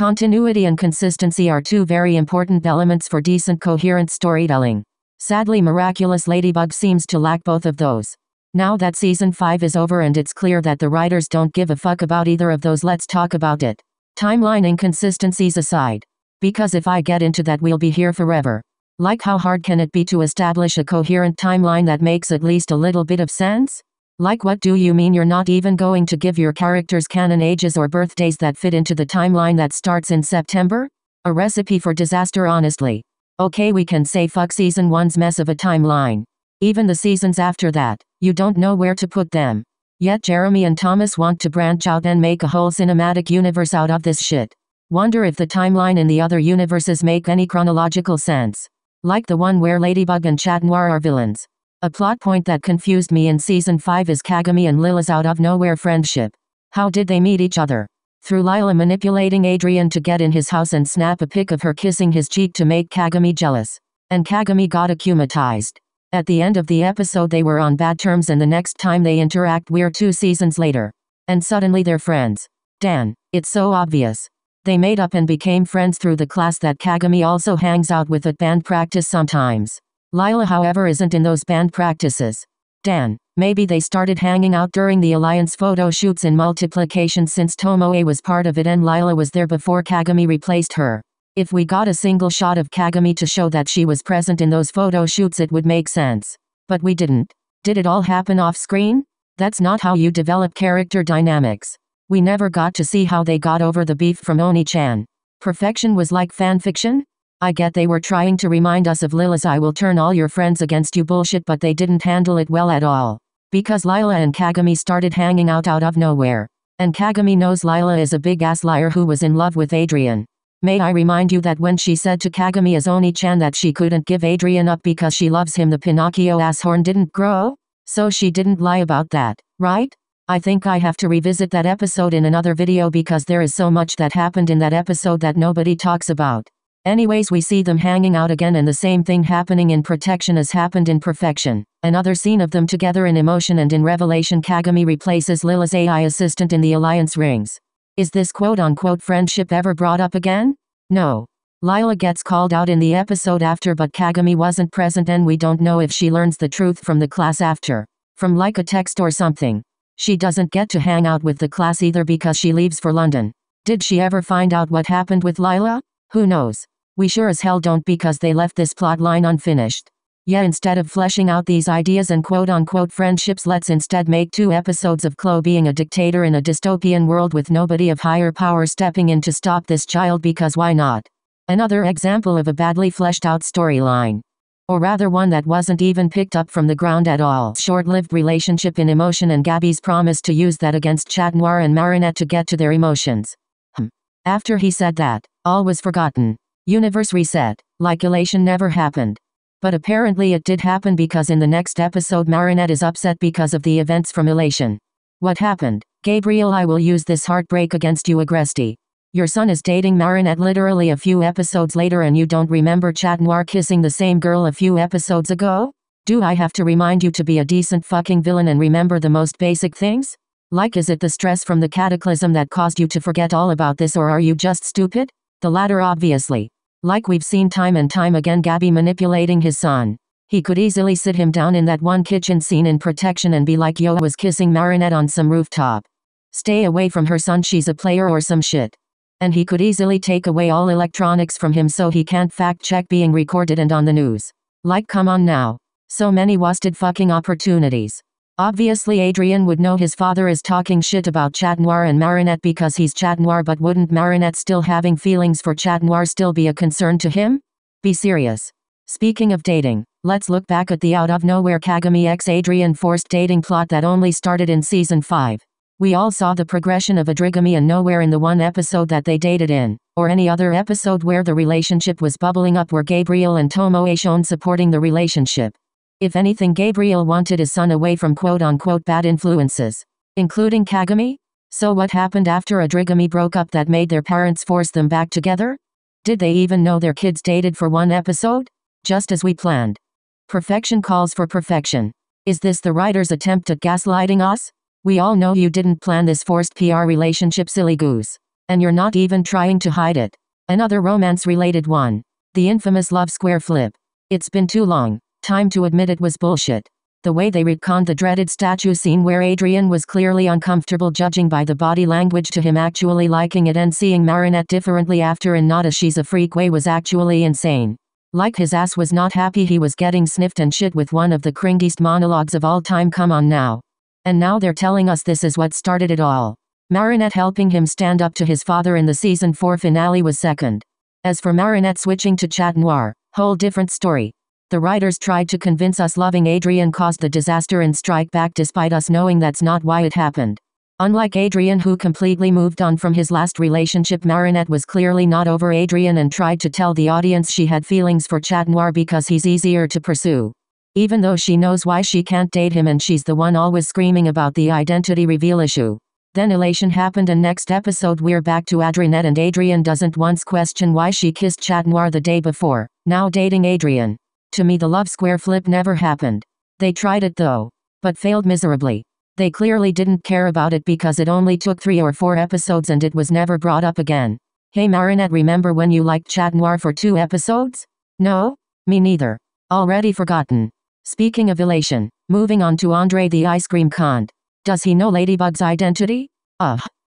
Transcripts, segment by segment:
Continuity and consistency are two very important elements for decent coherent storytelling. Sadly, Miraculous Ladybug seems to lack both of those. Now that season 5 is over and it's clear that the writers don't give a fuck about either of those, let's talk about it. Timeline inconsistencies aside. Because if I get into that, we'll be here forever. Like, how hard can it be to establish a coherent timeline that makes at least a little bit of sense? Like, what do you mean you're not even going to give your characters canon ages or birthdays that fit into the timeline that starts in September? A recipe for disaster, honestly. Okay, we can say fuck season 1's mess of a timeline. Even the seasons after that, you don't know where to put them. Yet Jeremy and Thomas want to branch out and make a whole cinematic universe out of this shit. Wonder if the timeline in the other universes make any chronological sense. Like the one where Ladybug and Chat Noir are villains. A plot point that confused me in season 5 is Kagami and Lila's out of nowhere friendship. How did they meet each other? Through Lila manipulating Adrien to get in his house and snap a pic of her kissing his cheek to make Kagami jealous. And Kagami got akumatized. At the end of the episode they were on bad terms, and the next time they interact we're 2 seasons later. And suddenly they're friends. Dan, it's so obvious. They made up and became friends through the class that Kagami also hangs out with at band practice sometimes. Lila, however, isn't in those band practices. Dan, maybe they started hanging out during the Alliance photo shoots in Multiplication, since Tomoe was part of it and Lila was there before Kagami replaced her. If we got a single shot of Kagami to show that she was present in those photo shoots it would make sense. But we didn't. Did it all happen off screen? That's not how you develop character dynamics. We never got to see how they got over the beef from Oni-chan. Perfection was like fanfiction? I get they were trying to remind us of Lila's I will turn all your friends against you bullshit, but they didn't handle it well at all. Because Lila and Kagami started hanging out of nowhere. And Kagami knows Lila is a big ass liar who was in love with Adrien. May I remind you that when she said to Kagami as Oni-chan that she couldn't give Adrien up because she loves him, the Pinocchio asshorn didn't grow? So she didn't lie about that, right? I think I have to revisit that episode in another video because there is so much that happened in that episode that nobody talks about. Anyways, we see them hanging out again and the same thing happening in Protection as happened in Perfection. Another scene of them together in Emotion, and in Revelation Kagami replaces Lila's AI assistant in the Alliance rings. Is this quote-unquote friendship ever brought up again? No. Lila gets called out in the episode after, but Kagami wasn't present and we don't know if she learns the truth from the class after. From like a text or something. She doesn't get to hang out with the class either because she leaves for London. Did she ever find out what happened with Lila? Who knows? We sure as hell don't, because they left this plot line unfinished. Yeah, instead of fleshing out these ideas and quote-unquote friendships, let's instead make 2 episodes of Chloe being a dictator in a dystopian world with nobody of higher power stepping in to stop this child, because why not? Another example of a badly fleshed out storyline. Or rather one that wasn't even picked up from the ground at all. Short-lived relationship in Emotion and Gabby's promise to use that against Chat Noir and Marinette to get to their emotions. After he said that, all was forgotten. Universe reset. Like Elation never happened. But apparently it did happen, because in the next episode Marinette is upset because of the events from Elation. What happened? Gabriel, I will use this heartbreak against you, Agresti. Your son is dating Marinette literally a few episodes later and you don't remember Chat Noir kissing the same girl a few episodes ago? Do I have to remind you to be a decent fucking villain and remember the most basic things? Like, is it the stress from the cataclysm that caused you to forget all about this, or are you just stupid? The latter, obviously. Like we've seen time and time again Gabby manipulating his son. He could easily sit him down in that one kitchen scene in Protection and be like, yo, I was kissing Marinette on some rooftop. Stay away from her, son, she's a player or some shit. And he could easily take away all electronics from him so he can't fact check being recorded and on the news. Like, come on now. So many wasted fucking opportunities. Obviously Adrien would know his father is talking shit about Chat Noir and Marinette because he's Chat Noir, but wouldn't Marinette still having feelings for Chat Noir still be a concern to him? Be serious. Speaking of dating, let's look back at the out of nowhere Kagami x Adrien forced dating plot that only started in season 5. We all saw the progression of Adrigami and nowhere in the one episode that they dated in, or any other episode where the relationship was bubbling up, were Gabriel and Tomoe shown supporting the relationship. If anything, Gabriel wanted his son away from quote-unquote bad influences, including Kagami. So what happened after Adrigami broke up that made their parents force them back together? Did they even know their kids dated for one episode? Just as we planned. Perfection calls for perfection. Is this the writer's attempt at gaslighting us? We all know you didn't plan this forced PR relationship, silly goose. And you're not even trying to hide it. Another romance-related one. The infamous Love Square flip. It's been too long. Time to admit it was bullshit. The way they retconned the dreaded statue scene where Adrian was clearly uncomfortable judging by the body language to him actually liking it and seeing Marinette differently after and not a she's a freak way was actually insane. Like his ass was not happy he was getting sniffed and shit with one of the cringiest monologues of all time. Come on now. And now they're telling us this is what started it all. Marinette helping him stand up to his father in the season 4 finale was second. As for Marinette switching to Chat Noir, whole different story. The writers tried to convince us loving Adrian caused the disaster and strike back despite us knowing that's not why it happened. Unlike Adrian who completely moved on from his last relationship, Marinette was clearly not over Adrian and tried to tell the audience she had feelings for Chat Noir because he's easier to pursue. Even though she knows why she can't date him and she's the one always screaming about the identity reveal issue. Then elation happened and next episode we're back to Adrinette and Adrian doesn't once question why she kissed Chat Noir the day before, now dating Adrian. To me the Love Square flip never happened. They tried it though. But failed miserably. They clearly didn't care about it because it only took 3 or 4 episodes and it was never brought up again. Hey Marinette, remember when you liked Chat Noir for 2 episodes? No? Me neither. Already forgotten. Speaking of elation, moving on to Andre the Ice Cream Cunt. Does he know Ladybug's identity?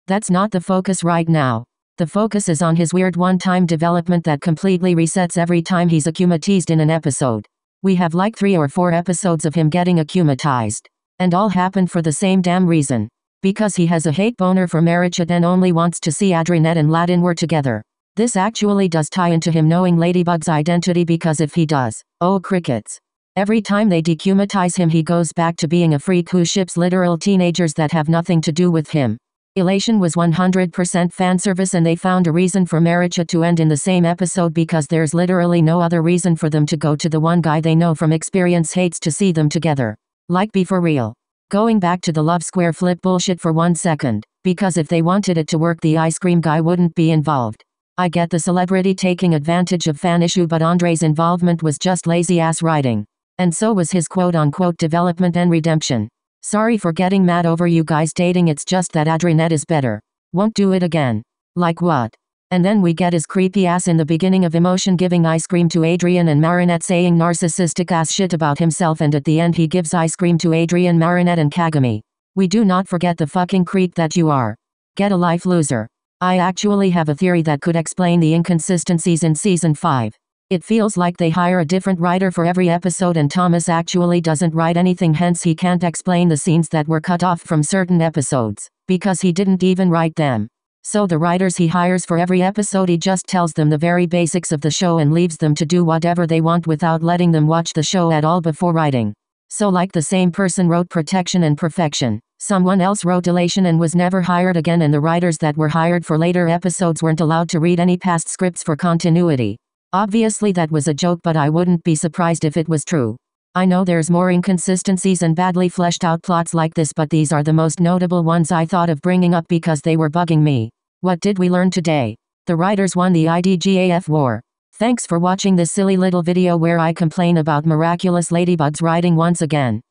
That's not the focus right now. The focus is on his weird one-time development that completely resets every time he's akumatized in an episode. We have like 3 or 4 episodes of him getting akumatized. And all happened for the same damn reason. Because he has a hate boner for Marichat and only wants to see Adrinette and Ladin together. This actually does tie into him knowing Ladybug's identity because if he does, oh crickets. Every time they decumatize him he goes back to being a freak who ships literal teenagers that have nothing to do with him. Elation was 100% fanservice and they found a reason for Marichat to end in the same episode because there's literally no other reason for them to go to the one guy they know from experience hates to see them together. Like be for real. Going back to the Love Square flip bullshit for 1 second, because if they wanted it to work the ice cream guy wouldn't be involved. I get the celebrity taking advantage of fan issue but Andre's involvement was just lazy ass writing. And so was his quote-unquote development and redemption. Sorry for getting mad over you guys dating, it's just that Adrinette is better. Won't do it again. Like what? And then we get his creepy ass in the beginning of Emotion giving ice cream to Adrian and Marinette saying narcissistic ass shit about himself and at the end he gives ice cream to Adrian, Marinette and Kagami. We do not forget the fucking creep that you are. Get a life, loser. I actually have a theory that could explain the inconsistencies in season 5. It feels like they hire a different writer for every episode and Thomas actually doesn't write anything, hence he can't explain the scenes that were cut off from certain episodes, because he didn't even write them. So the writers he hires for every episode he just tells them the very basics of the show and leaves them to do whatever they want without letting them watch the show at all before writing. So like the same person wrote Protection and Perfection, someone else wrote Elation and was never hired again and the writers that were hired for later episodes weren't allowed to read any past scripts for continuity. Obviously that was a joke but I wouldn't be surprised if it was true. I know there's more inconsistencies and badly fleshed out plots like this but these are the most notable ones I thought of bringing up because they were bugging me. What did we learn today? The writers won the IDGAF war. Thanks for watching this silly little video where I complain about Miraculous Ladybug's writing once again.